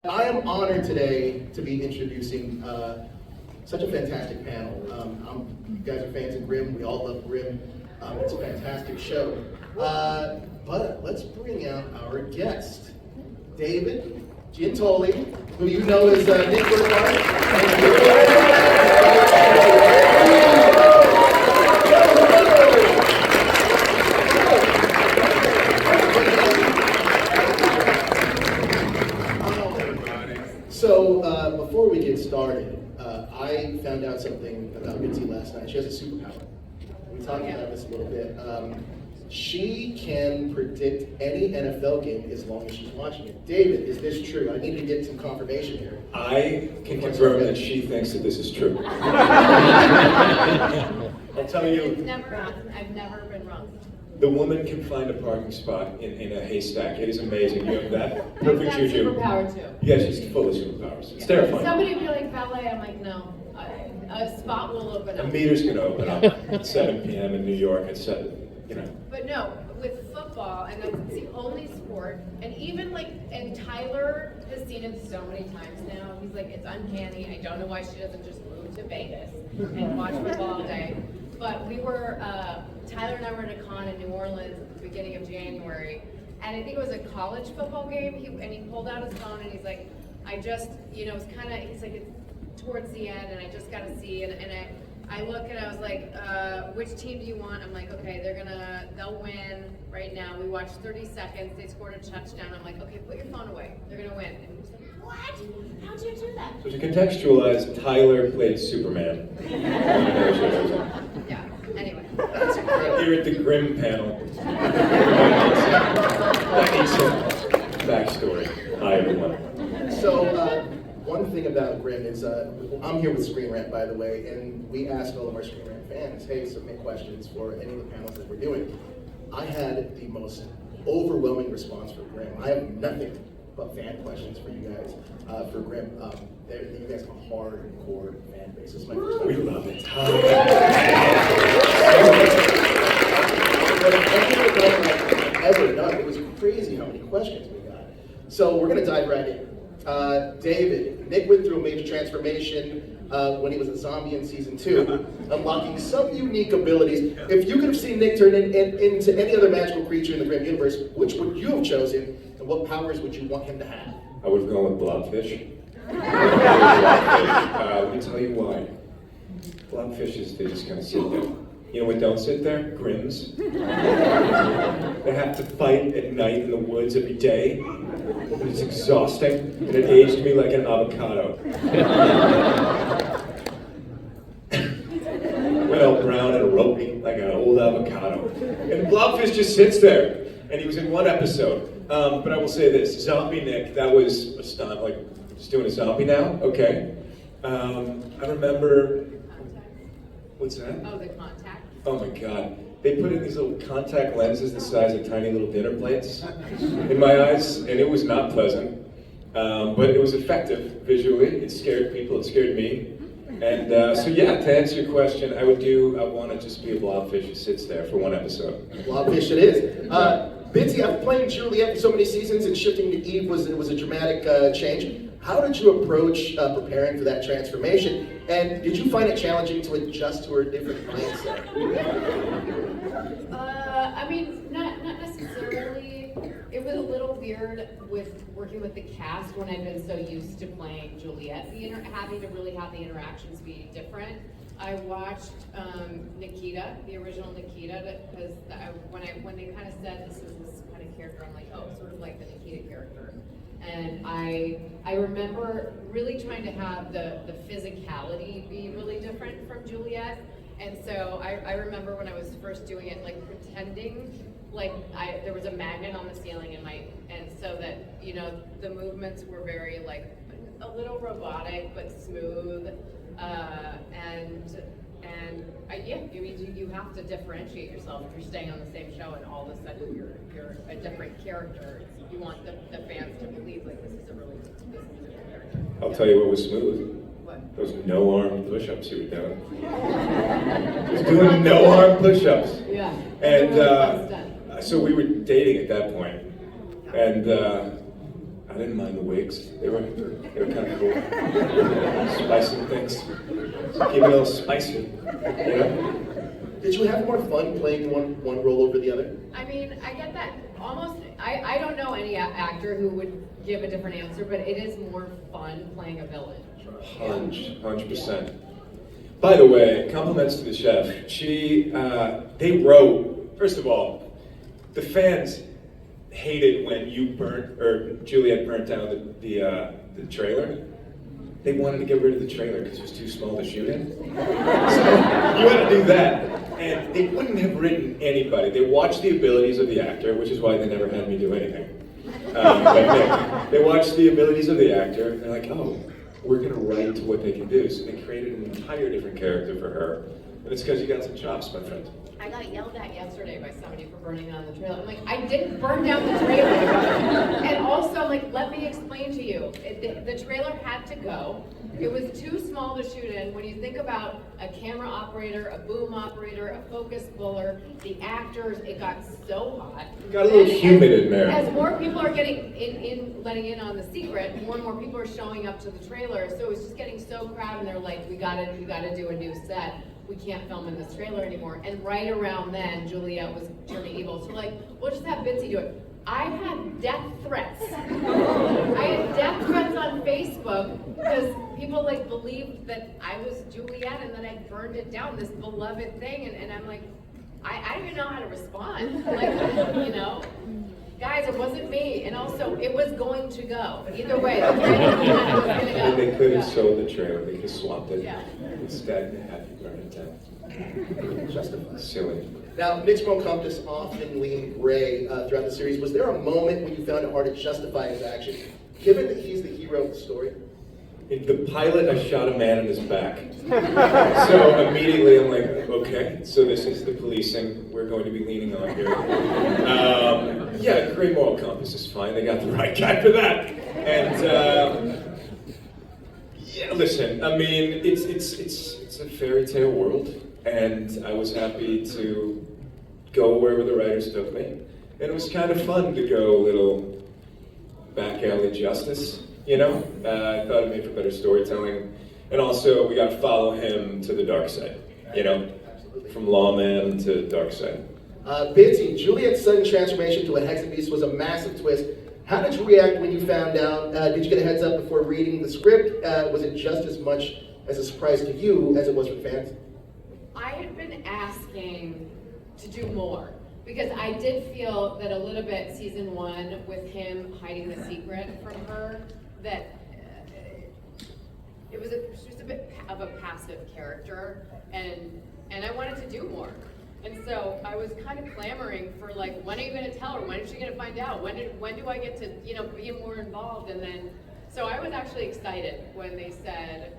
I am honored today to be introducing such a fantastic panel. You guys are fans of Grimm. We all love Grimm. It's a fantastic show. But let's bring out our guest, David Giuntoli, who you know as Nick So before we get started, I found out something about Bitsie last night. She has a superpower. We talked about this a little bit. She can predict any NFL game as long as she's watching it. David, is this true? I need to get some confirmation here. I can confirm that she thinks that this is true. I'll tell you. I've never been wrong. The woman can find a parking spot in a haystack. It is amazing. You have that perfect juju. Superpower too. Yeah, she's full of superpowers. It's terrifying. Somebody would be like ballet. I'm like, no. A spot will open up. A meter's gonna open up at 7 p.m. in New York at 7. You know. But no, with football, and that's the only sport, and even and Tyler has seen it so many times now. He's like, it's uncanny. I don't know why she doesn't just move to Vegas and watch football all day. But we were, Tyler and I were at a con in New Orleans at the beginning of January, and I think it was a college football game, and he pulled out his phone and he's like, I just, it's kind of, he's like, it's towards the end and I just got to see, and I look and I was like, which team do you want? I'm like, okay, they'll win right now. We watched 30 seconds, they scored a touchdown. I'm like, okay, put your phone away, they're gonna win. And he was like, what? How'd you do that? So to contextualize, Tyler played Superman. Yeah, anyway. Here at the Grimm panel. That needs some backstory. Hi, everyone. So, one thing about Grimm is, I'm here with Screen Rant, by the way, and we asked all of our Screen Rant fans, hey, submit questions for any of the panels that we're doing. I had the most overwhelming response for Grimm. I have nothing but fan questions for you guys for Grimm. You guys have a hardcore fan base. This is my first time. We love it. Ever done. It was crazy how many questions we got. So we're going to dive right in. David, Nick went through a major transformation when he was a zombie in season 2, unlocking some unique abilities. If you could have seen Nick turn into any other magical creature in the Grimm universe, which would you have chosen, and what powers would you want him to have? I would have gone with blobfish. Let me tell you why. Blobfishes, they just kind of sit there. You know what don't sit there? Grimms. They have to fight at night in the woods every day. It's exhausting, and it aged me like an avocado. Went all brown and ropey like an old avocado. And Blobfish just sits there. And he was in one episode. But I will say this, Zombie Nick, that was a stunt, like, just doing a zombie now? Okay. I remember, what's that? Oh, the contact. Oh my God. They put in these little contact lenses the size of tiny little dinner plates in my eyes, and it was not pleasant. But it was effective visually. It scared people, it scared me. And so yeah, to answer your question, I want to just be a blobfish who sits there for one episode. Blobfish it is. Bitsie, after playing Juliet for so many seasons and shifting to Eve was a dramatic change. How did you approach preparing for that transformation? And did you find it challenging to adjust to her different mindset? I mean, not necessarily. It was a little weird with working with the cast when I'd been so used to playing Juliet, having to really have the interactions be different. I watched Nikita, the original Nikita, because when they kind of said this is this kind of character, I'm like, oh, sort of like the Nikita character. And I remember really trying to have the physicality be really different from Juliet. And so I remember when I was first doing it, like pretending like there was a magnet on the ceiling and so that, the movements were very like a little robotic but smooth. You have to differentiate yourself if you're staying on the same show and all of a sudden you're a different character. You want the fans to believe like this is a different character. I'll tell you what was smooth. What? Those no-arm push-ups you were doing. Just doing no-arm push-ups. Yeah. And so we were dating at that point, and I I didn't mind the wigs. They were kind of cool. Spicing things. Keep it a little spicy, you know? Did you have more fun playing one role over the other? I mean, I get that almost. I don't know any actor who would give a different answer, but it is more fun playing a villain. 100%. By the way, compliments to the chef. They wrote, first of all, the fans hated when Juliet burnt down the trailer. They wanted to get rid of the trailer because it was too small to shoot in. So you had to do that. And they wouldn't have written anybody. They watched the abilities of the actor, which is why they never had me do anything. They watched the abilities of the actor, and they're like, oh, we're going to write to what they can do. So they created an entire different character for her. And it's because you got some chops, my friend. I got yelled at yesterday by somebody for burning down the trailer. I'm like, I didn't burn down the trailer. And also, I'm like, let me explain to you. The trailer had to go. It was too small to shoot in. When you think about a camera operator, a boom operator, a focus puller, the actors, it got so hot. Got a little humid in there. As more people are getting letting in on the secret, more and more people are showing up to the trailer. So it's just getting so crowded, and they're like, we gotta do a new set. We can't film in this trailer anymore. And right around then, Juliet was turning evil. So like, we'll just have Bitsie do it. I had death threats. I had death threats on Facebook because people like believed that I was Juliet and that I burned it down, this beloved thing. And I'm like, I don't even know how to respond. Like, you know? Guys, it wasn't me. And also, it was going to go. But either way, the trailer came out, it was going to go. They could have sold the trailer. They could have swapped it. Yeah. Instead, they had to burn it down. Justified. Silly. Now, Nick's Pro Compass often leaned gray throughout the series. Was there a moment when you found it hard to justify his action, given that he's the hero of the story? In the pilot, I shot a man in his back. So immediately I'm like, okay, so this is the policing we're going to be leaning on here. Yeah, gray moral compass is fine. They got the right guy for that. And yeah, listen, I mean, it's a fairy tale world, and I was happy to go wherever the writers took me. And it was kind of fun to go a little back alley justice. You know, I thought it made for better storytelling. And also, we got to follow him to the dark side, you know? Absolutely. From lawman to dark side. Bitsie, Juliet's sudden transformation to a hexen beast was a massive twist. How did you react when you found out? Did you get a heads up before reading the script? Was it just as much as a surprise to you as it was for fans? I had been asking to do more. Because I did feel that a little bit season 1 with him hiding the secret from her, that she was a bit of a passive character, and I wanted to do more. And so I was kind of clamoring for like, when are you going to tell her? When is she going to find out? When do I get to, you know, be more involved? And then, so I was actually excited when they said,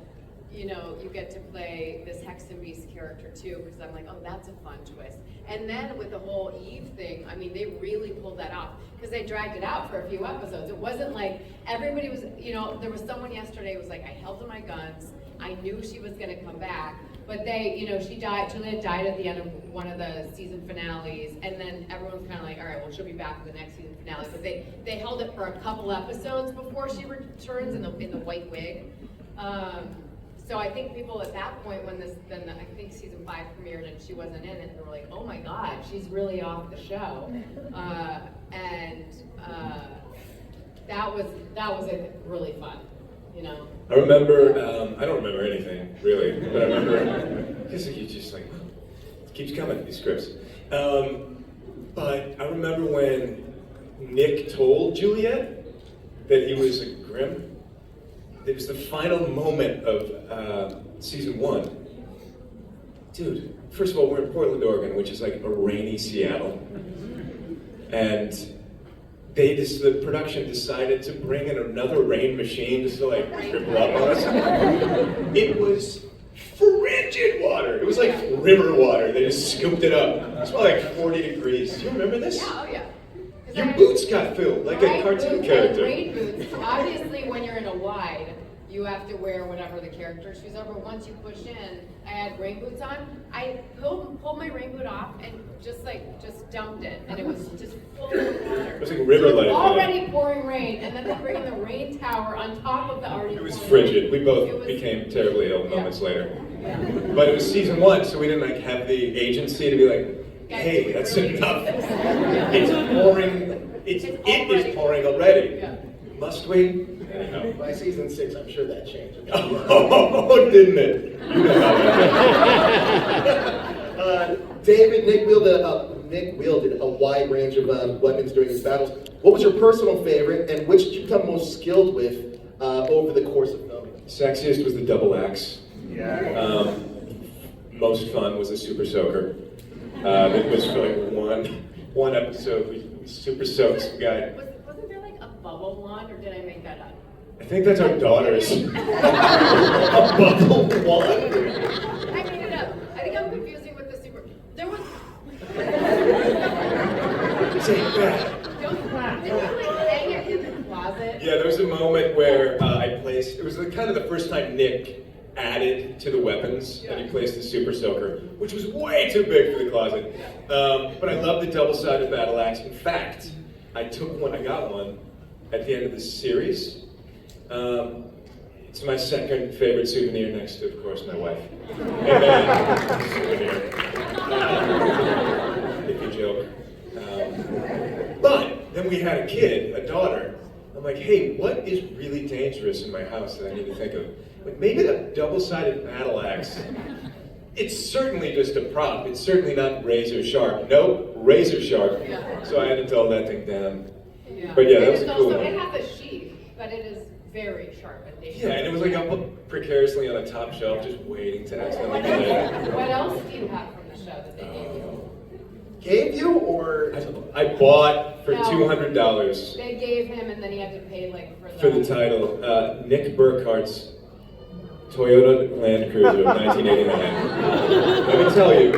you know, you get to play this Hexen Beast character too, because I'm like, oh, that's a fun twist. And then with the whole Eve thing, I mean, they really pulled that off, because they dragged it out for a few episodes. It wasn't like everybody was, you know, there was someone yesterday who was like, I held to my guns, I knew she was gonna come back, but they, you know, Juliet died at the end of one of the season finales, and then everyone's kind of like, all right, well, she'll be back for the next season finale. But they held it for a couple episodes before she returns in the white wig. So I think people at that point, when I think season 5 premiered and she wasn't in it, they were like, oh my God, she's really off the show. That was really fun, you know? I remember, I don't remember anything, really, but I remember, I guess you just like, it keeps coming, these scripts. But I remember when Nick told Juliet that he was a Grimm. It was the final moment of season 1. Dude, first of all, we're in Portland, Oregon, which is like a rainy Seattle. And the production decided to bring in another rain machine just to like triple up on us. It was frigid water. It was like river water. They just scooped it up. It smelled like 40 degrees. Do you remember this? Yeah, oh yeah. Your boots got filled like a cartoon character. Rain boots. Obviously, when you're in a wide, you have to wear whatever the character shoes are, but once you push in, I had rain boots on, I pulled my rain boot off and just dumped it, and it was just full of water. It was like river life. Already pouring rain, and then they bring in the rain tower on top of the already. It was pouring frigid. rain. We both became terribly ill moments later. Yeah. But it was season 1, so we didn't like have the agency to be like, hey, that's enough. It's pouring. It is pouring already. Yeah. Must we? Anyhow. By season 6, I'm sure that changed. Oh, didn't it? You know how David, Nick wielded a wide range of weapons during his battles. What was your personal favorite, and which did you become most skilled with over the course of filming? Sexiest was the double axe. Yeah. Most fun was the super soaker. It was for like one episode. We super soaked some guy. Wasn't there like a bubble wand, or did I make that up? I think that's our daughter's. A bubble wand? I made it up. I think I'm confusing with the super. There was. Take that. Did you like hang it in the closet? Yeah, there was a moment where I placed. It was like kind of the first time Nick added to the weapons, and he placed the super soaker, which was way too big for the closet. But I love the double-sided battle axe. In fact, I got one at the end of the series. It's my second favorite souvenir next to, of course, my wife. And then, souvenir. If you joke. But then we had a kid, a daughter. I'm like, hey, what is really dangerous in my house that I need to think of? Like, maybe the double-sided battle axe. It's certainly just a prop. It's certainly not razor sharp. Nope, razor sharp. Yeah. So I had to dull that thing down. Yeah. But yeah, that was a cool also, one. it has a sheath, but it is very sharp and dangerous. Yeah, and it was like up precariously on a top shelf, just waiting to accidentally get it. What else do you have from the show that they gave you? Gave you, or? I bought for No. $200 They gave him, and then he had to pay like for the title. Nick Burkhart's Toyota Land Cruiser of 1989. Let me tell you,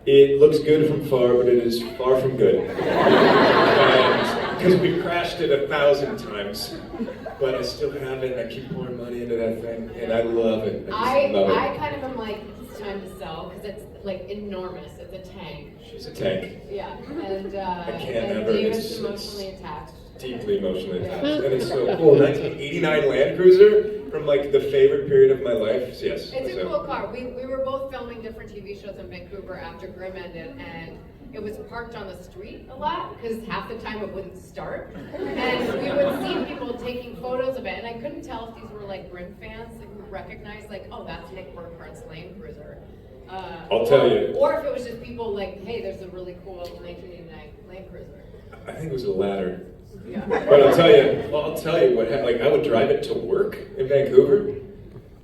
it looks good from far, but it is far from good. Because we crashed it 1,000 times, but I still have it, and I keep pouring money into that thing, and I love it. I just love it. I kind of am like, it's time to sell, because it's like enormous. It's a tank. She's a tank. Yeah, and I can't and ever. David's emotionally attached. Deeply emotionally attached, and it's so cool. 1989 Land Cruiser from like the favorite period of my life. Yes. It's a cool car. We were both filming different TV shows in Vancouver after Grimm ended, and it was parked on the street a lot because half the time it wouldn't start. And we would see people taking photos of it, and I couldn't tell if these were like Grimm fans who recognized like, oh, that's Nick Burkhart's Land Cruiser. I'll tell you. Or if it was just people like, hey, there's a really cool 1989 Land Cruiser. I think it was the latter. Yeah. But I'll tell you what happened. Like I would drive it to work in Vancouver,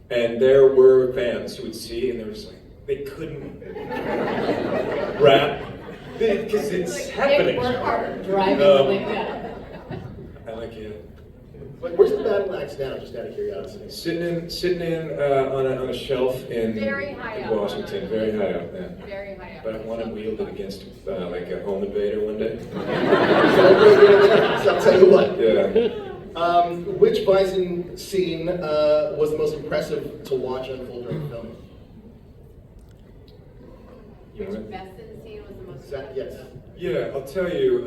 and there were fans who would see, and they were just like, they couldn't rap because it's Like, happening. Nick Burkhart driving like that. I like it. But where's the battle axe now? Just out of curiosity. Sitting in on a shelf in Very high up. Washington, very high up. Yeah. Very high up. But I want to wield it against like a home invader one day. So I'll tell you what. Yeah. Which bison scene was the most impressive to watch unfold during filming? You know Which what? Besson scene was the most Yes. Yeah, I'll tell you.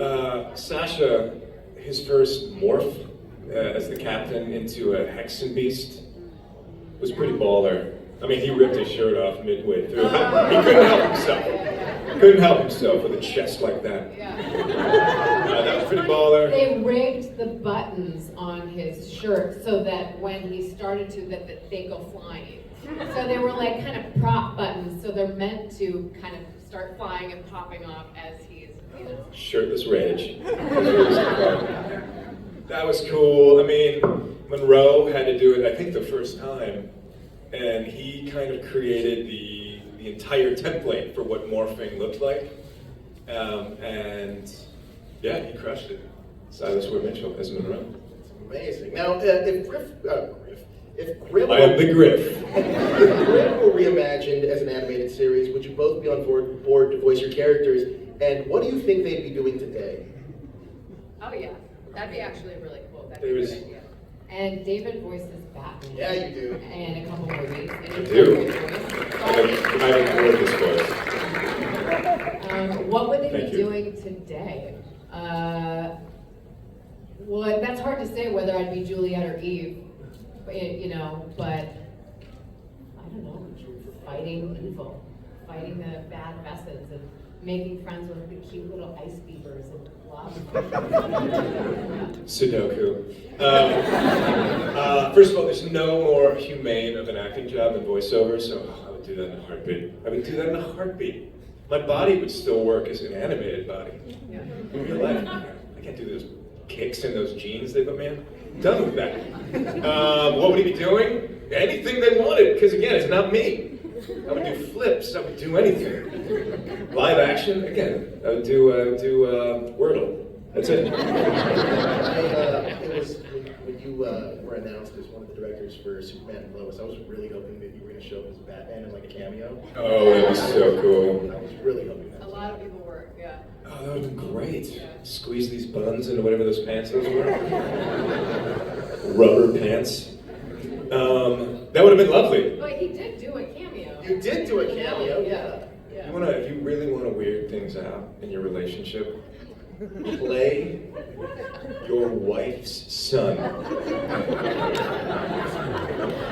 Sasha, his first morph as the captain into a Hexen beast was pretty baller. I mean, he ripped his shirt off midway through. He couldn't help himself. Couldn't help himself with a chest like that. Yeah. That was pretty baller. They rigged the buttons on his shirt so that when he started to, that they go flying. So they were like kind of prop buttons, so they're meant to kind of start flying and popping off as he's, you know. Shirtless rage. That was cool. I mean, Monroe had to do it, I think, the first time, and he kind of created the entire template for what morphing looked like. And yeah, he crushed it. Silas Ware Mitchell as Monroe. It's amazing. Now, if Grimm I am the Griff. if Grimm were reimagined as an animated series, would you both be on board to voice your characters? And what do you think they'd be doing today? Oh yeah, that'd be actually really cool. That'd be There a was good idea. And David voices Batman. Yeah, you do. And a couple movies. And I he's do. a great voice. I haven't heard this voice. What would they Thank be you. doing today? Well, that's hard to say whether I'd be Juliet or Eve, but I don't know, fighting evil, fighting the bad messes, and making friends with the cute little ice beavers and blah. Sudoku. First of all, there's no more humane of an acting job than voiceover, so I would do that in a heartbeat. I would do that in a heartbeat. My body would still work as an animated body. Yeah. In real life, I can't do those kicks and those jeans they put me in. I'm done with that. What would he be doing? Anything they wanted, because again, it's not me. I would do flips, I would do anything. Live action, again, I would do Wordle. That's it. It was when you were announced as one of the directors for Superman and Lois. I was really hoping that you were going to show up as Batman in like a cameo. Oh, that was so cool. I was really hoping that. A lot of people were, yeah. Oh, that would have been great. Squeeze these buns into whatever those pants those were. Rubber pants. That would have been lovely. But he did do a cameo. You did do a cameo, yeah. If you really want to weird things out in your relationship, play your wife's son.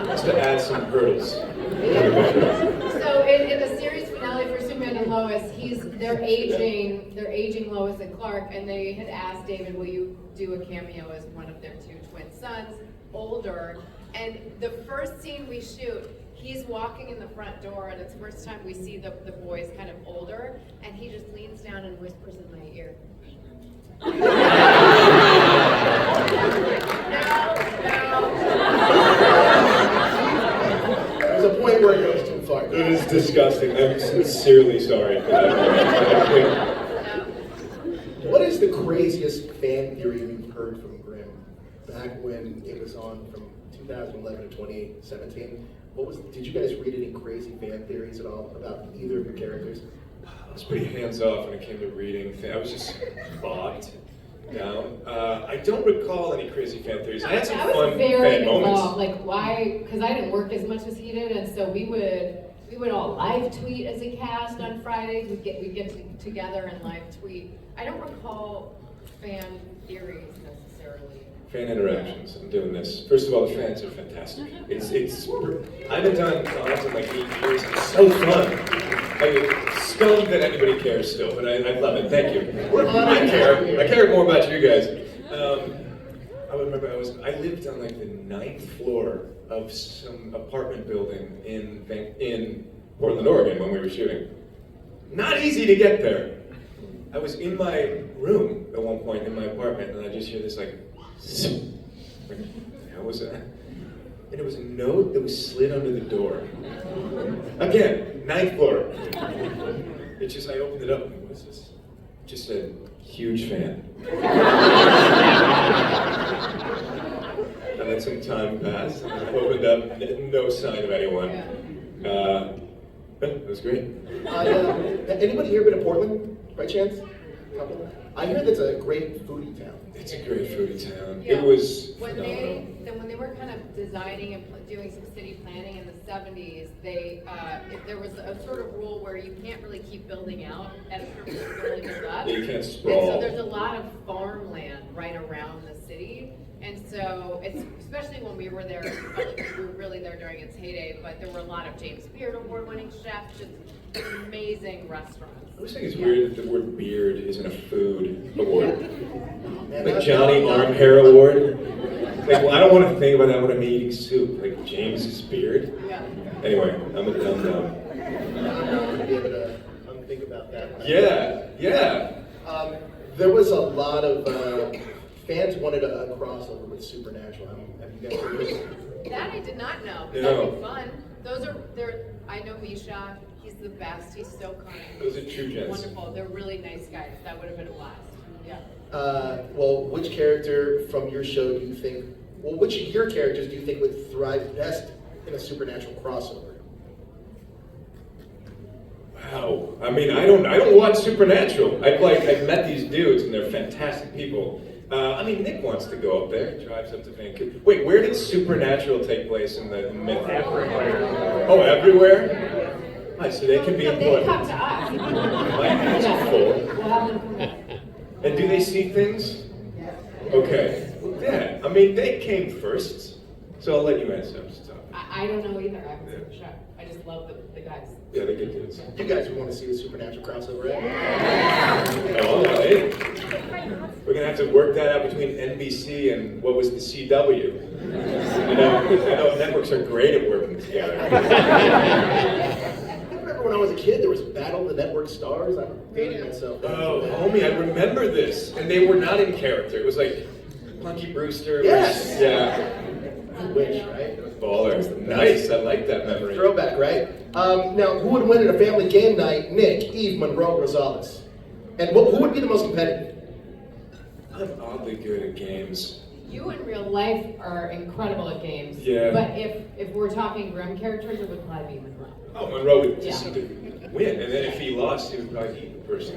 Just to add some hurdles. So in the series finale for Superman and Lois, they're aging Lois and Clark, and they had asked David, will you do a cameo as one of their two twin sons, older? And the first scene we shoot, he's walking in the front door, and it's the first time we see the boys kind of older, and he just leans down and whispers in my ear. There's a point where it goes too far. It is disgusting. I'm sincerely sorry for that. What is the craziest fan theory you've heard from Grimm back when it was on from 2011 to 2017? Did you guys read any crazy fan theories at all about either of your characters? I was pretty hands-off when it came to reading. I was just bogged down. I don't recall any crazy fan theories. I had some fun fan moments. Like why? Because I didn't work as much as he did, and so we would all live tweet as a cast on Fridays. We'd get together and live tweet. I don't recall fan theories necessarily. Fan interactions. I'm doing this. First of all, the fans are fantastic. I haven't done cons in like 8 years. It's so fun. I'm stunned that anybody cares still, but I love it. Thank you. I care. I care more about you guys. I remember I lived on like the 9th floor of some apartment building in Portland, Oregon when we were shooting. Not easy to get there. I was in my room at one point in my apartment, and I just hear this like, how was that? And it was a note that was slid under the door. Again, 9th floor. I opened it up, and what is this? It just said, huge fan. And then some time passed, and I opened up, no sign of anyone. It was great. Anybody here been to Portland, by chance? Couple? I hear that's a great foodie town. It's a great foodie town. Yeah. It was when phenomenal. when they were kind of designing and doing some city planning in the 70s, there was a sort of rule where you can't really keep building out at a certain point, you can only build up. You can't And sprawl. so there's a lot of farmland right around the city. And so it's, especially when we were there, we were really there during its heyday, but there were a lot of James Beard Award-winning chefs, just amazing restaurants. I always think it's weird that the word beard isn't a food award. Man, Like that- Johnny Armhair Award. Like, well, I don't want to think about that when I'm eating soup. Like James's beard. Yeah. Anyway, I'm a dumb. I'll be able to think about that. Yeah. There was a lot of fans wanted a crossover with Supernatural. Have you guys heard this? That I did not know. No. That'd be fun. I know Misha. He's the best. He's so kind. Those are true gents. Wonderful. They're really nice guys. That would have been a blast. Yeah. Well, which character from your show do you think, which of your characters do you think would thrive best in a Supernatural crossover? Wow. I mean, I don't watch Supernatural. I've met these dudes and they're fantastic people. I mean, Nick wants to go up there. He drives up to Vancouver. Wait, where did Supernatural take place in the myth? Everywhere. Oh, everywhere? Right, so they can be They important. come to us. My hands are full. We'll have them come back. And do they see things? Okay. Well, yeah. I mean, they came first, so I'll let you answer. I don't know either. I was shocked. I just love the guys. Yeah, they're good dudes. You guys would want to see the Supernatural crossover, right? Oh, hey. We're gonna have to work that out between NBC and what was the CW. I know networks are great at working together. I remember when I was a kid, there was Battle of the Network Stars. I'm dating myself. Oh, homie, I remember this. And they were not in character. It was like Punky Brewster. Yes! Yeah. I wish, right? Baller. Nice, I like that memory. Throwback, right? Now, who would win in a family game night? Nick, Eve, Monroe, Rosales. And who would be the most competitive? I'm oddly good at games. You in real life are incredible at games. Yeah. But if we're talking Grimm characters, it would probably be Monroe. Oh, Monroe would just Yeah. win, and then if he lost, he would probably eat the person.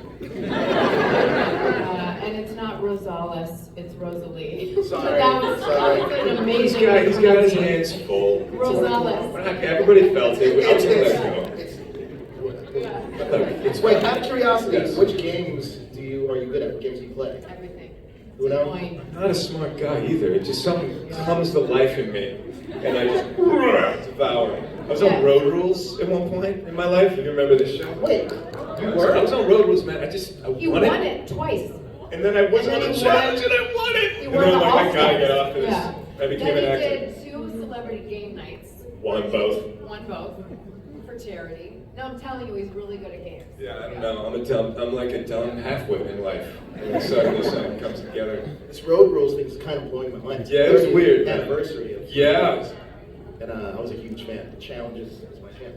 And it's not Rosales, it's Rosalie. Sorry, So that was an amazing. He's got his hands full. Rosales. Everybody felt it. I was gonna let go. It's wait, out of curiosity, Yes. which games are you good at? What games do you play? Everything. Who knows? Annoying. I'm not a smart guy either. It just something comes to life in me, and I just devour it. I was on Road Rules at one point in my life. If you remember this show? Wait, you I were? was on Road Rules, man. I He won won it. it twice. And then I was And on then a he challenge won. and I won it. He And won then I'm the like, I gotta All-Stars. get off this. Yeah. I became an Then he actor. did 2 celebrity game nights. Won both. Won both for charity. No, I'm telling you, he's really good at games. Yeah, I don't know. I'm like a dumb halfwit in life. And then suddenly something comes together. This Road Rules thing is kind of blowing my mind. It's Yeah, it was 30th weird, man. Anniversary of Yeah. and I was a huge fan. The Challenges is my jam.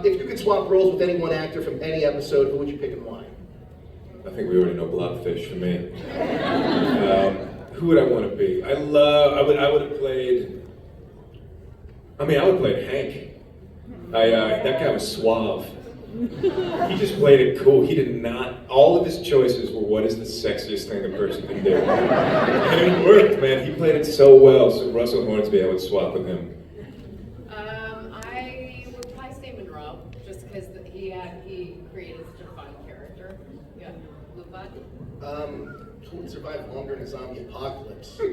If you could swap roles with any one actor from any episode, who would you pick and why? I think we already know Blobfish for me. Who would I want to be? I would have played. I would have played Hank. That guy was suave. He just played it cool. He did not. All of his choices were what is the sexiest thing a person can do, and it worked, man. He played it so well. So Russell Hornsby, I would swap with him. I would probably say Monroe, just because he created such a fun character. Yeah, Blue Bud. Who would survive longer in a zombie apocalypse? I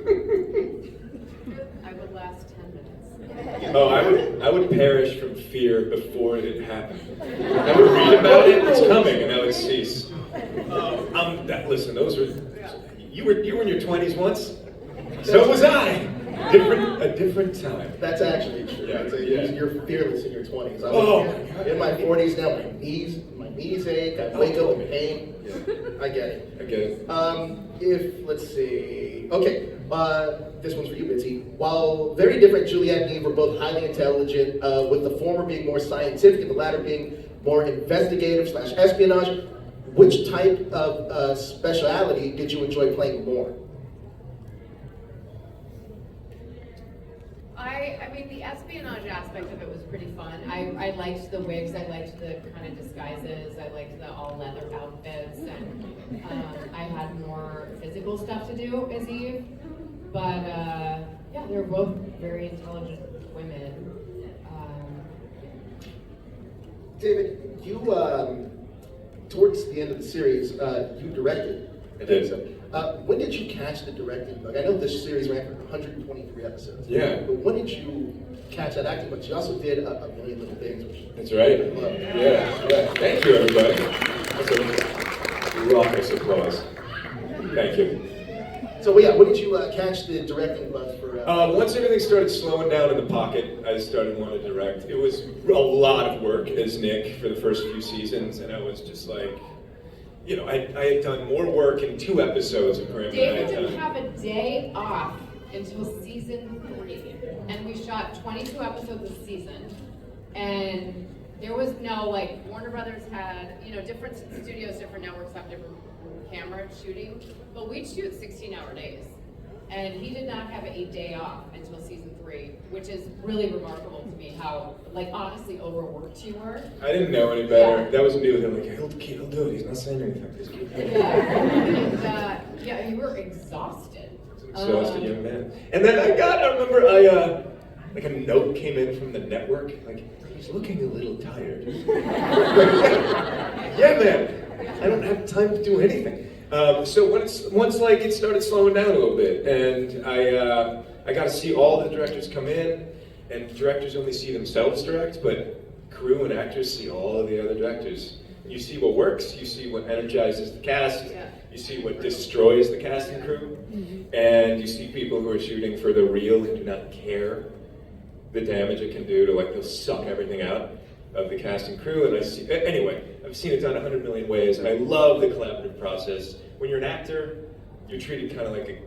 would last 10 minutes. Oh, I would perish from fear before it happened. I would read about it, it's coming, and I would cease. Listen, those were you were in your 20s once. So was I. A different time. That's actually true. Yeah. You're fearless in your 20s. Oh, I'm in my 40s now. My knees ache. I wake up in pain. Yeah. I get it. I get it. Let's see. Okay, this one's for you, Bitsie. While very different, Juliet and Ne were both highly intelligent, with the former being more scientific and the latter being more investigative / espionage. Which type of speciality did you enjoy playing more? I mean, the espionage aspect of it was pretty fun. I liked the wigs, I liked the kind of disguises, I liked the all leather outfits, and I had more physical stuff to do as Eve. But yeah, they were both very intelligent women. David, you towards the end of the series, you directed. I did. When did you catch the directing bug? I know this series ran for 123 episodes. Yeah. But when did you catch that acting bug? You also did a million little things, which That's right. I love. Yeah. Thank you, everybody. That's a raucous applause. Thank you. So yeah, when did you catch the directing bug for? Once everything started slowing down in the pocket, I started wanting to direct. It was a lot of work as Nick for the first few seasons, and I was just like, I had done more work in 2 episodes of Grimm than I David had didn't done. have a day off until season 3, and we shot 22 episodes a season, and there was no, Warner Brothers had, different studios, different networks have different camera shooting, but we'd shoot 16-hour days, and he did not have a day off until season 3, which is really remarkable to me how, like, honestly overworked you were. I didn't know any better. Yeah. That was new. They're like, he'll do it. He's not saying anything. Just keep going. Yeah, and yeah, you were exhausted. Exhausted young man. And then I remember like a note came in from the network, like, he's looking a little tired. Yeah, man, I don't have time to do anything. So once like it started slowing down a little bit, and I got to see all the directors come in, and directors only see themselves direct, but crew and actors see all of the other directors. You see what works, you see what energizes the cast, you see what destroys the cast and crew, and you see people who are shooting for the real and do not care the damage it can do to, like, they'll suck everything out of the cast and crew. And I've seen it done 100 million ways, and I love the collaborative process. When you're an actor, you're treated kind of like a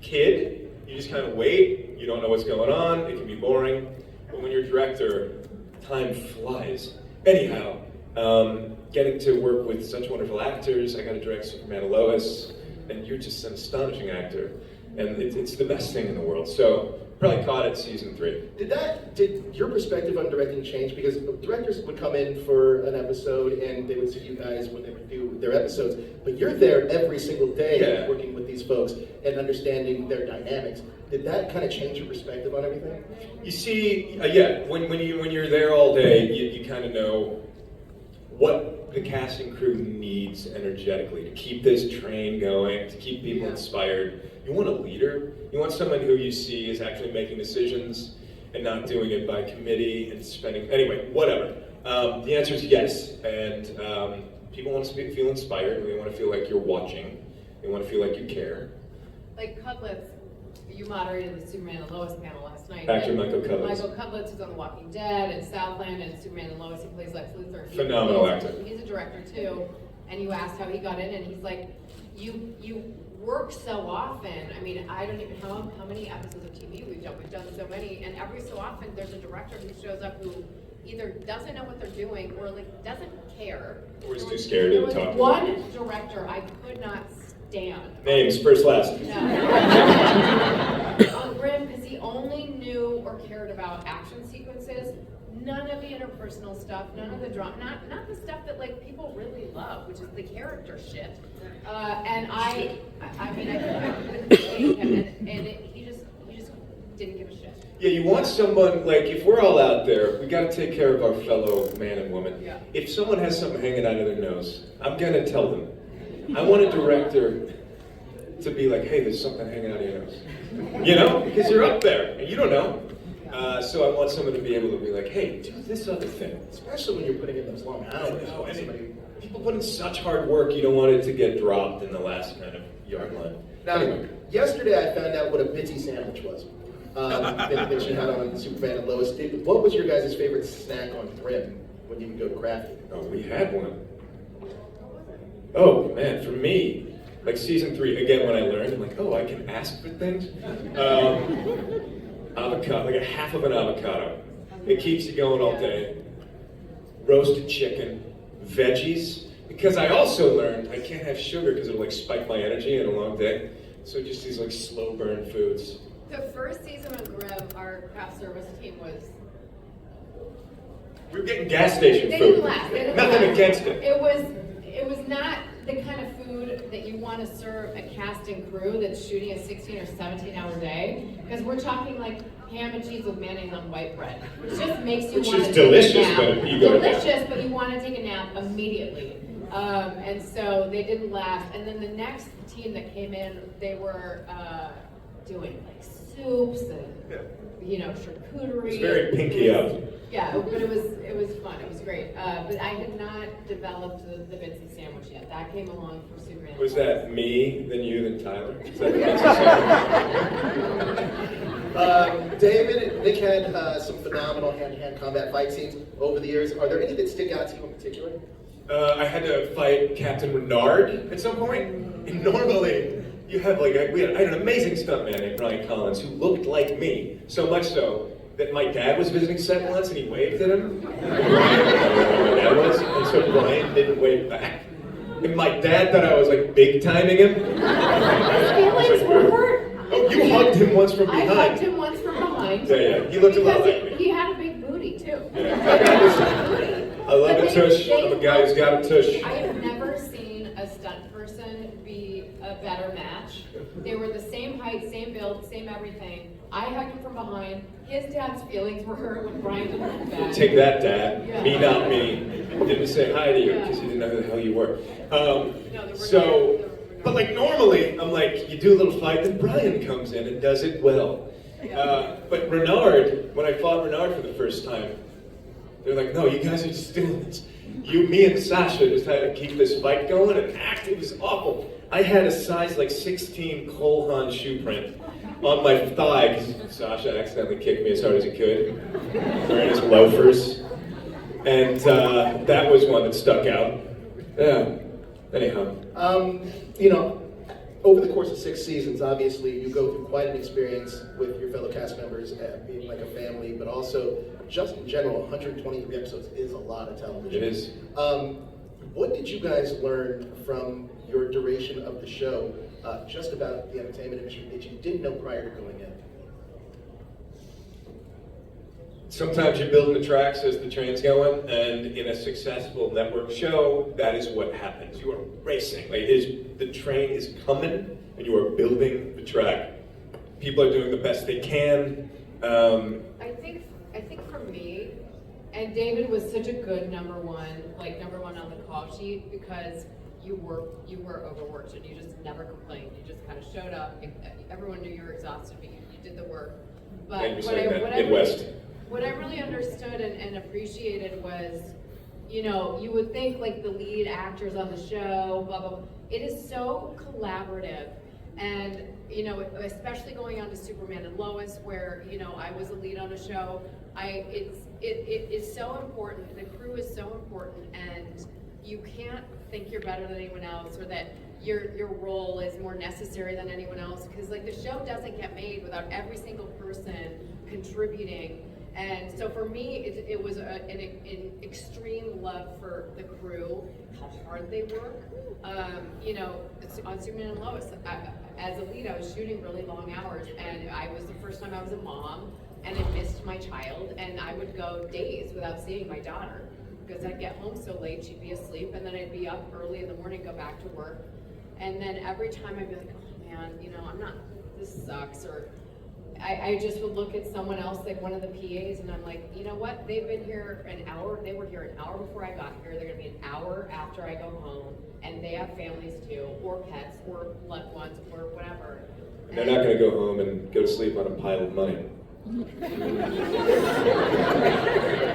kid. You just kind of wait, you don't know what's going on, it can be boring. But when you're a director, time flies. Anyhow, getting to work with such wonderful actors, I got to direct Superman and Lois, and you're just an astonishing actor. And it's the best thing in the world. So, probably caught it season 3. Did your perspective on directing change? Because directors would come in for an episode and they would see you guys when they would do their episodes, but you're there every single day working with these folks and understanding their dynamics. Did that kind of change your perspective on everything? You see, when you're there all day, you kind of know what the cast and crew needs energetically to keep this train going, to keep people inspired. You want a leader. You want someone who you see is actually making decisions and not doing it by committee and spending, anyway, whatever. The answer is yes, and people want to feel inspired, they want to feel like you're watching, they want to feel like you care. Like Cutlets, you moderated the Superman and Lois panel last night. Actor Michael Cutlets. Michael Cutlets is on The Walking Dead and Southland and Superman and Lois. He plays Lex Luthor. Phenomenal actor. He's a director too. And you asked how he got in, and he's like, you work so often. I mean, I don't even know how many episodes of TV we've done. We've done so many, and every so often there's a director who shows up who either doesn't know what they're doing or like doesn't care. Or is too scared to talk. There was one director I could not stand. Names, first, last. No. On Grimm, because he only knew or cared about action sequences, none of the interpersonal stuff, none of the drama, not the stuff that like people really love, which is the character shit. And I mean, I couldn't stand him, and he just didn't give a shit. Yeah, you want someone, like, if we're all out there, we gotta take care of our fellow man and woman. Yeah. If someone has something hanging out of their nose, I'm gonna tell them. I want a director to be like, hey, there's something hanging out of your nose. You know, because you're up there, and you don't know. So I want someone to be able to be like, hey, do this other thing. Especially when you're putting in those long hours. People put in such hard work, you don't want it to get dropped in the last kind of yard line. Now, Anyway. yesterday I found out what a Bitsie sandwich was. That you had on Superman and Lois. What was your guys' favorite snack on Grimm when you would go crafting? Oh, we had one. Oh, man, for me, like season 3, again, when I learned, I'm like, oh, I can ask for things? Avocado, like a half of an avocado. It keeps you going all day. Roasted chicken, veggies, because I also learned I can't have sugar because it'll like spike my energy in a long day. So just these like slow burn foods. The first season of Grimm, our craft service team was. We were getting gas station They food. didn't last. Nothing against it. It was not the kind of food that you want to serve a cast and crew that's shooting a 16 or 17 hour day, because we're talking like ham and cheese with mayonnaise on white bread, which just makes you want to delicious, take a nap. but you go Delicious, but you want to take a nap immediately. And so they didn't last. And then the next team that came in, they were doing like soups and charcuterie. It's very pinky up. Yeah, but it was fun. It was great. But I had not developed the Bitsie sandwich yet. That came along for Superman. Was that me, then you, then Tyler? Is that the Bitsie sandwich? David, Nick had some phenomenal hand-to-hand combat fight scenes over the years. Are there any that stick out to you in particular? I had to fight Captain Renard at some point. And normally, you have like, I had an amazing stuntman named Brian Collins who looked like me, so much so that my dad was visiting set once and he waved at him. And so Brian didn't wave back. And my dad thought I was like big timing him. His feelings were hurt. Oh, you hugged him once from behind. I hugged him once from behind. behind. Yeah, he looked a lot Because like me. he had a big booty too. I love a tush. I'm a guy who's got a tush. I have never seen a stunt person be a better match. They were the same height, same build, same everything. I hugged him from behind. His dad's feelings were hurt when Brian didn't look back. Take that, Dad. Yeah. Me, not me. Didn't say hi to you because you didn't know who the hell you were. But like normally, I'm like, you do a little fight, then Brian comes in and does it well. But Renard, when I fought Renard for the first time, they're like, no, you guys are just doing this. You, me, and Sasha just had to keep this fight going and act. It was awful. I had a size like 16 Cole Haan shoe print on my thigh because Sasha accidentally kicked me as hard as he could, wearing his loafers. And that was one that stuck out. Yeah. Anyhow. You know, over the course of 6 seasons, obviously, you go through quite an experience with your fellow cast members, being like a family, but also, just in general, 123 episodes is a lot of television. It is. What did you guys learn from your duration of the show, just about the entertainment industry that you didn't know prior to going in? Sometimes you're building the tracks as the train's going, and in a successful network show, that is what happens. You are racing. Like the train is coming, and you are building the track. People are doing the best they can. I think for me, and David was such a good number one on the call sheet because you were overworked and you just never complained. You just kind of showed up. Everyone knew you were exhausted, but you did the work. But what I really understood and appreciated was, you know, you would think like the lead actors on the show, blah, blah, blah. It is so collaborative. And, you know, especially going on to Superman and Lois, where, you know, I was a lead on a show, it is so important. The crew is so important, and you can't think you're better than anyone else or that your role is more necessary than anyone else, because like the show doesn't get made without every single person contributing. And so for me, it was an extreme love for the crew, how hard they work. You know, on Superman and Lois, as a lead, I was shooting really long hours, and I was the first time I was a mom, and I missed my child, and I would go days without seeing my daughter, because I'd get home so late, she'd be asleep, and then I'd be up early in the morning, go back to work, and then every time I'd be like, oh man, you know, this sucks, or I just would look at someone else, like one of the PAs, and I'm like, you know what? They've been here an hour. They were here an hour before I got here. They're gonna be an hour after I go home, and they have families too, or pets, or loved ones, or whatever. And they're not gonna go home and go to sleep on a pile of money.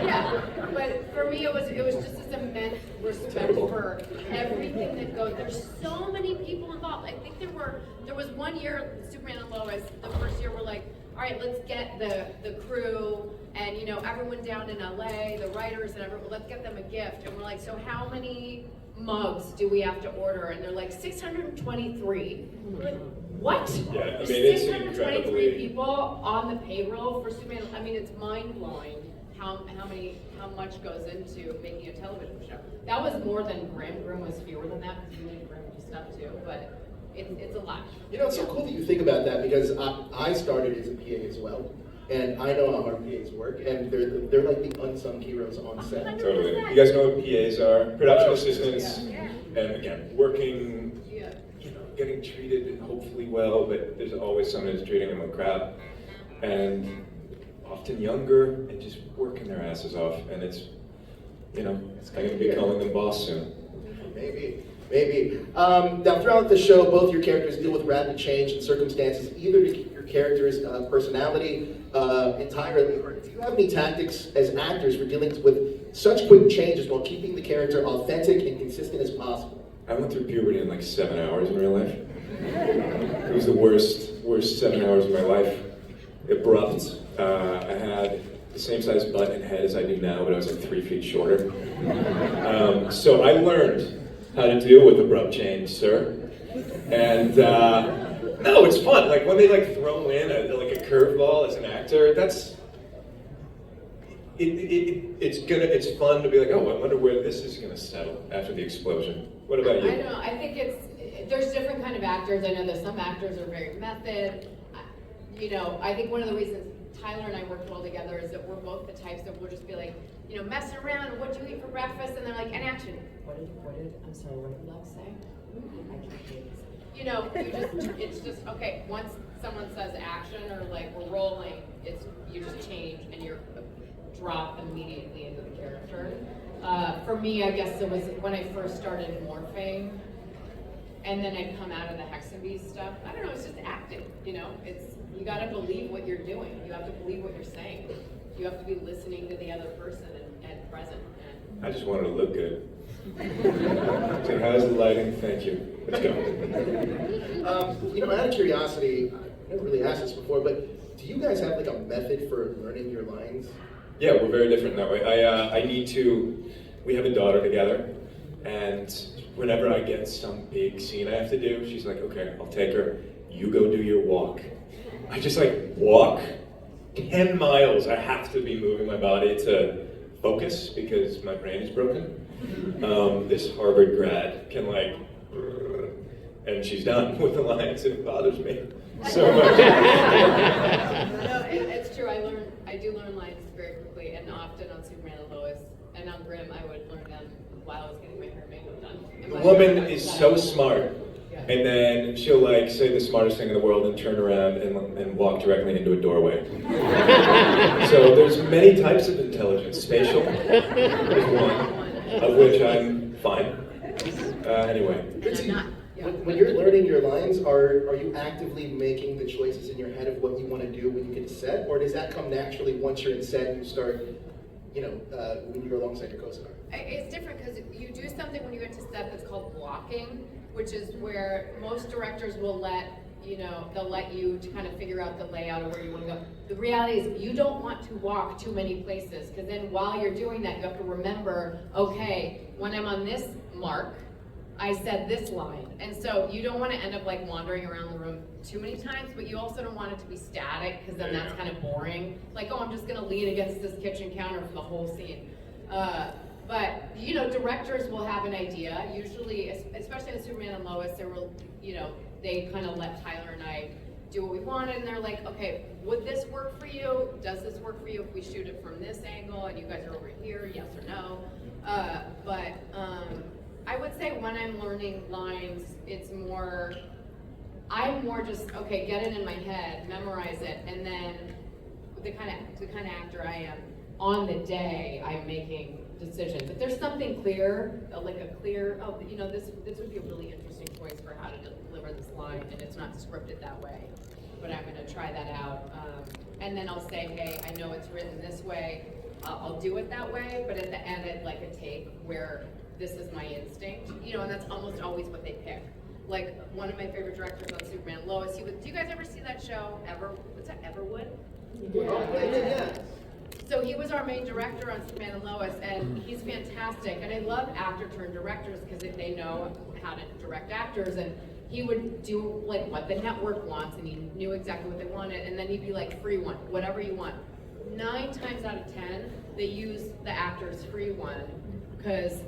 Yeah, but for me, it was just this immense respect for everything that goes. There's so many people involved. I think there was 1 year, Superman and Lois, the first year we're like, all right, let's get the crew and, you know, everyone down in LA, the writers and everyone, let's get them a gift. And we're like, so how many mugs do we have to order? And they're like, 623. We're like, what? Yeah, I mean, it's 623 incredibly people on the payroll for Superman. I mean, it's mind-blowing how much goes into making a television show. That was more than Grimm. Grimm was fewer than that because you and Grimm do stuff too, but it's a lot. You know, it's so cool that you think about that, because I started as a PA as well, and I know how hard PAs work, and they're like the unsung heroes on set. Totally. You guys know what PAs are? Production assistants, and again, working, you know, getting treated hopefully well, but there's always someone who's treating them like crap, and often younger, and just working their asses off, and it's, you know, I'm going to be calling them boss soon. Maybe. Now, throughout the show, both your characters deal with rapid change and circumstances, either to keep your character's personality entirely, or do you have any tactics as actors for dealing with such quick changes while keeping the character authentic and consistent as possible? I went through puberty in like 7 hours in real life. It was the worst 7 hours of my life. Abrupt. I had the same size butt and head as I do now, but I was like 3 feet shorter. So I learned how to deal with abrupt change, sir. And no, it's fun. Like when they like throw in a curveball as an actor, it's fun to be like, oh, I wonder where this is gonna settle after the explosion. What about you? I don't know. I think there's different kind of actors. I know that some actors are very method. You know, I think one of the reasons Tyler and I work well together is that we're both the types that will just be like, messing around, what'd you eat for breakfast? And they're like, and action. I'm sorry, what did Love say? I can't hear this. It's just, okay, once someone says action or like we're rolling, you just change and you're drop immediately into the character. For me, I guess it was when I first started morphing, and then I'd come out of the Hex and Beast stuff. I don't know, it's just acting, you gotta believe what you're doing. You have to believe what you're saying. You have to be listening to the other person and present. I just wanted to look good. So how's the lighting? Thank you. Let's go. Out of curiosity, I never really asked this before, but do you guys have like a method for learning your lines? Yeah, we're very different that way. We have a daughter together, and whenever I get some big scene I have to do, she's like, okay, I'll take her, you go do your walk. I just walk 10 miles. I have to be moving my body to focus because my brain is broken. This Harvard grad can and she's done with the lines, and it bothers me so much. No, it's true. I do learn lines very quickly, and often on Superman and Lois, and on Grimm, I would learn them while I was getting my hair and makeup done. The woman is so smart, and then she'll say the smartest thing in the world and turn around and walk directly into a doorway. So there's many types of intelligence. Spatial is one, of which I'm fine. Anyway. And I'm not. When you're learning your lines, are you actively making the choices in your head of what you want to do when you get to set, or does that come naturally once you're in set and you start, when you're alongside your co-star? It's different because you do something when you get to set that's called blocking, which is where most directors will they'll let you to kind of figure out the layout of where you want to go. The reality is you don't want to walk too many places, because then while you're doing that, you have to remember, okay, when I'm on this mark, I said this line. And so you don't want to end up wandering around the room too many times, but you also don't want it to be static, because then that's kind of boring. I'm just going to lean against this kitchen counter for the whole scene. But directors will have an idea. Usually, especially in Superman and Lois, they kind of let Tyler and I do what we wanted, and they're like, okay, would this work for you? Does this work for you if we shoot it from this angle and you guys are over here, yes or no? I would say when I'm learning lines, I'm more just, okay, get it in my head, memorize it, and then the kind of actor I am, on the day, I'm making decisions. If there's something clear, this would be a really interesting choice for how to deliver this line, and it's not scripted that way, but I'm gonna try that out. And then I'll say, hey, I know it's written this way, I'll do it that way, but at the end, I'd like a take where this is my instinct, and that's almost always what they pick. One of my favorite directors on Superman, Lois, do you guys ever see that show, what's that, Everwood? Yeah. So he was our main director on Superman and Lois, and he's fantastic. And I love actor-turned-directors because they know how to direct actors. And he would do what the network wants, and he knew exactly what they wanted. And then he'd be like, free one, whatever you want. 9 times out of 10, they use the actor's free one because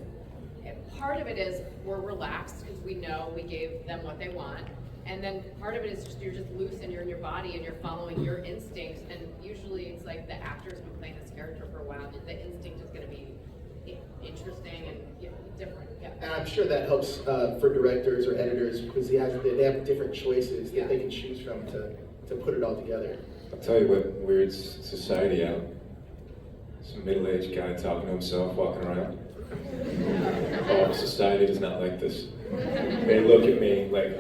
part of it is we're relaxed because we know we gave them what they want. And then part of it is just you're just loose and you're in your body and you're following your instincts. And usually it's the actor's been playing this character for a while, and the instinct is going to be interesting and different. Yeah. And I'm sure that helps for directors or editors because they have different choices that they can choose from to put it all together. I'll tell you what weirds society out. Some middle-aged guy talking to himself, walking around. Oh, society does not like this. They look at me like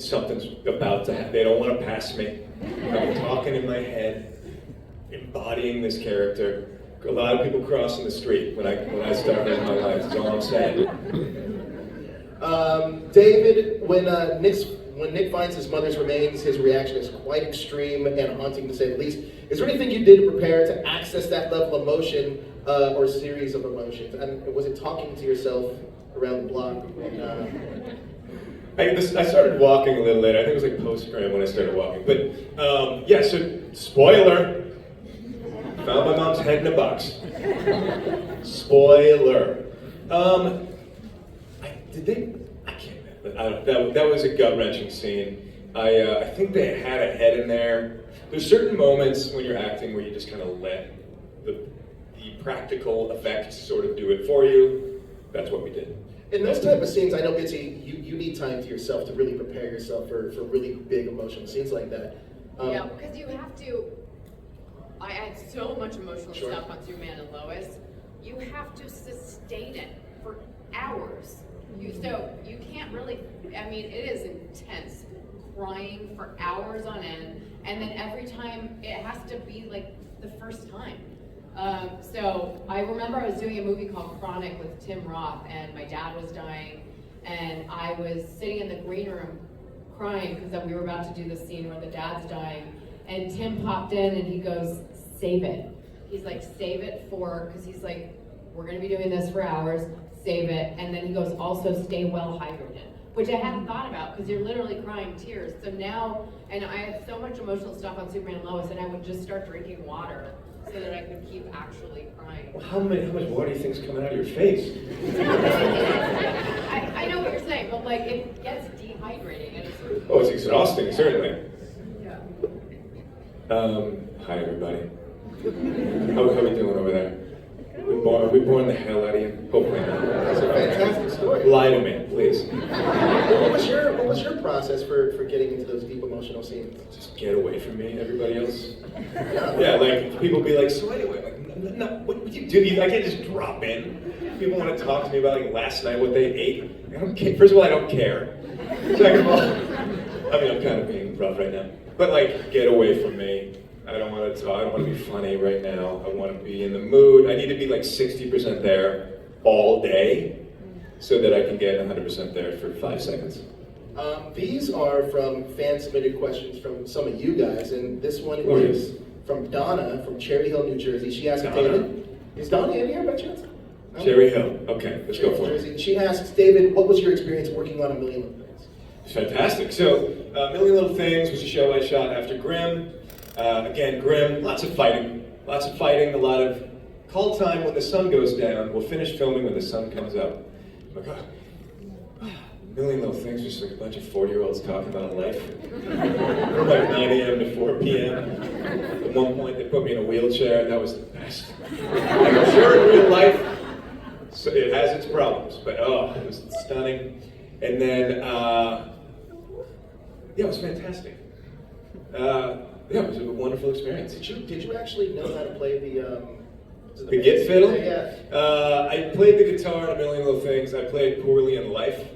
something's about to happen. They don't want to pass me. I'm talking in my head, embodying this character. A lot of people crossing the street when I start living my life. That's all I'm saying. David, when Nick finds his mother's remains, his reaction is quite extreme and haunting to say the least. Is there anything you did to prepare to access that level of emotion or series of emotions? And was it talking to yourself around the block? I started walking a little later. I think it was post-Grimm when I started walking. But yeah, so spoiler. Found my mom's head in a box. Spoiler. That was a gut-wrenching scene. I think they had a head in there. There's certain moments when you're acting where you just kind of let the practical effects sort of do it for you. That's what we did. In those type of scenes, I know, Bitsie, you need time to yourself to really prepare yourself for really big emotional scenes like that. Yeah, because you have to, I had so much emotional Sure. stuff on Superman and Lois. You have to sustain it for hours. So you can't really, I mean, it is intense, crying for hours on end, and then every time it has to be like the first time. So I remember I was doing a movie called Chronic with Tim Roth, and my dad was dying, and I was sitting in the green room crying because we were about to do the scene where the dad's dying, and Tim popped in and he goes, "Save it." He's like, "Save it for," because he's like, "We're gonna be doing this for hours, save it." And then he goes, "Also stay well hydrated," which I hadn't thought about because you're literally crying tears. So now, and I had so much emotional stuff on Superman and Lois, and I would just start drinking water so that I could keep actually crying. Well, how much water do you think's coming out of your face? I know what you're saying, but like it gets dehydrating and it's Oh, it's exhausting, certainly. yeah. Hi everybody. How we doing over there? We boring the hell out of you? Hopefully not. That's a fantastic story. Lie to me, please. What was your process for getting into those deep emotional scenes? Just get away from me, everybody else. Yeah. Yeah, like people be like, so anyway, like, no, what you do? I can't just drop in. People want to talk to me about like last night, what they ate. I don't care. First of all, I don't care. Second of all, I mean, I'm kind of being rough right now, but like, get away from me. I don't want to talk. I don't want to be funny right now. I want to be in the mood. I need to be like 60% there all day, so that I can get 100% there for 5 seconds. These are from fan-submitted questions from some of you guys, and this one Oh, is yes. from Donna from Cherry Hill, New Jersey. She asks Donna. David, is Donna in here by chance? No? Cherry Hill. Okay, let's go New for it. Jersey. She asks, David, what was your experience working on A Million Little Things? Fantastic. So, Million Little Things was a show I shot after Grimm. Again, Grimm, lots of fighting, a lot of call time when the sun goes down. We'll finish filming when the sun comes up. Oh my God. Million Little Things, just like a bunch of 40-year-olds talking about life. From like 9 a.m. to 4 p.m. At one point, they put me in a wheelchair. That was the best. Like, I'm sure in real life, so it has its problems, but oh, it was stunning. And then, yeah, it was fantastic. Yeah, it was a wonderful experience. Did you actually know how to play The git fiddle? Yeah. I played the guitar in A Million Little Things. I played poorly in life,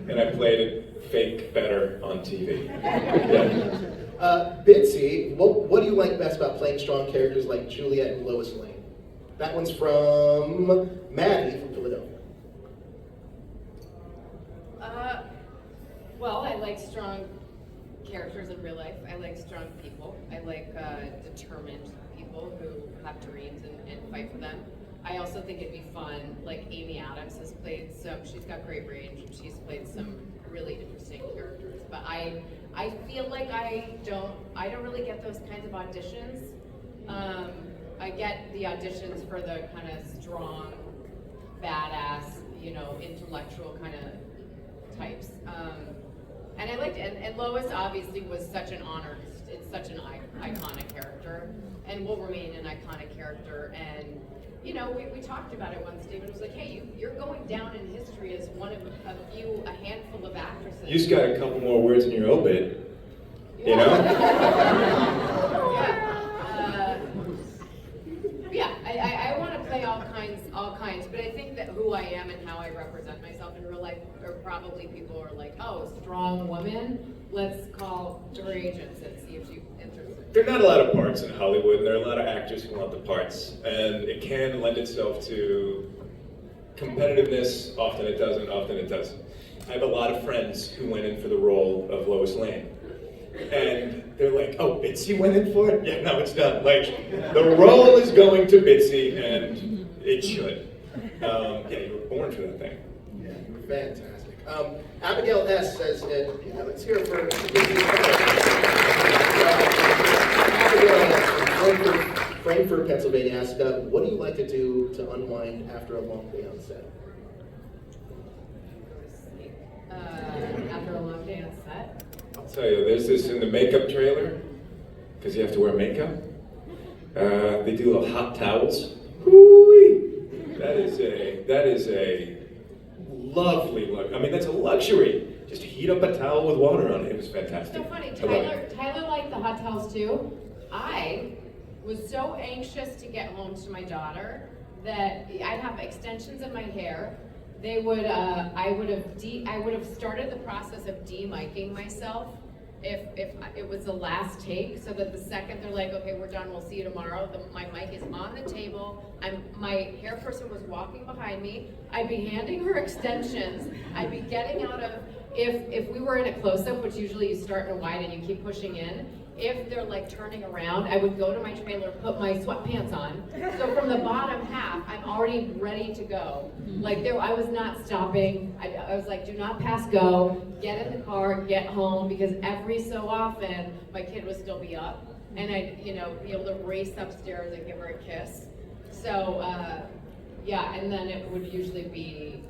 and I played it fake better on TV. Yeah. Bitsie, what do you like best about playing strong characters like Juliet and Lois Lane? That one's from Maddie from Philadelphia. Well, I like strong characters in real life. I like strong people. I like determined people who have dreams and fight for them. I also think it'd be fun, like Amy Adams has played she's got great range, and she's played some really interesting characters. But I feel like I don't really get those kinds of auditions. I get the auditions for the kind of strong, badass, intellectual kind of types. And I liked it. And Lois obviously was such an honor. It's such an iconic character, and will remain an iconic character. And we talked about it once. David was like, "Hey, you're going down in history as one of a handful of actresses." You just got a couple more words in your obit, you know? I want to play all kinds, but I think that who I am and how I represent myself in real life are probably people who are like, "Oh, strong woman, let's call her agents and see if she's interested." There are not a lot of parts in Hollywood, and there are a lot of actors who want the parts, and it can lend itself to competitiveness. Often it doesn't, often it does. I have a lot of friends who went in for the role of Lois Lane. And they're like, "Oh, Bitsie went in for it? Yeah, no, it's done. Like, the role is going to Bitsie, and it should." Yeah, you were born for that thing. Yeah, you were fantastic. Abigail S. says, let's hear it for Abigail S. from Frankfurt, Pennsylvania asked, what do you like to do to unwind after a long day on set? After a long day on set. I'll tell you, there's this in the makeup trailer. because you have to wear makeup. They do hot towels. Hoo-wee. That is a lovely look. I mean, that's a luxury. Just heat up a towel with water on it. It was fantastic. So funny, I love it. Tyler liked the hot towels too. I was so anxious to get home to my daughter that I'd have extensions in my hair. They would, I would have started the process of de-miking myself if it was the last take, so that the second they're like, okay, we're done, we'll see you tomorrow, my mic is on the table, my hair person was walking behind me, I'd be handing her extensions, I'd be getting out of, if we were in a close-up, which usually you start in a wide and you keep pushing in, if they're like turning around, I would go to my trailer, put my sweatpants on. So from the bottom half, I'm already ready to go. Like I was not stopping. I was like, do not pass go, get in the car, get home, because every so often, my kid would still be up. And I'd, be able to race upstairs and give her a kiss. So, yeah, and then it would usually be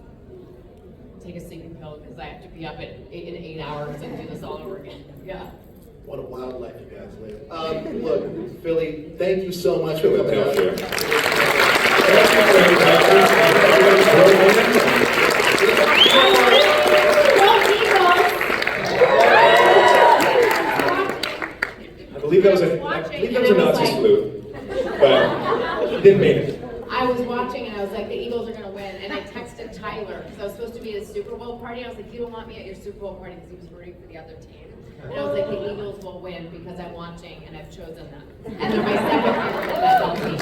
take a sleeping pill because I have to be up in 8 hours and do this all over again. Yeah. What a wild life you guys live. Look, Philly, thank you so much for coming out here. I believe that was a Nazi salute, but he didn't mean it. I was watching and I was like, the Eagles are going to win. And I texted Tyler because I was supposed to be at a Super Bowl party. I was like, you don't want me at your Super Bowl party because he was rooting for the other team. And I was like, the Eagles will win because I'm watching and I've chosen them. And they're my second favorite NFL team.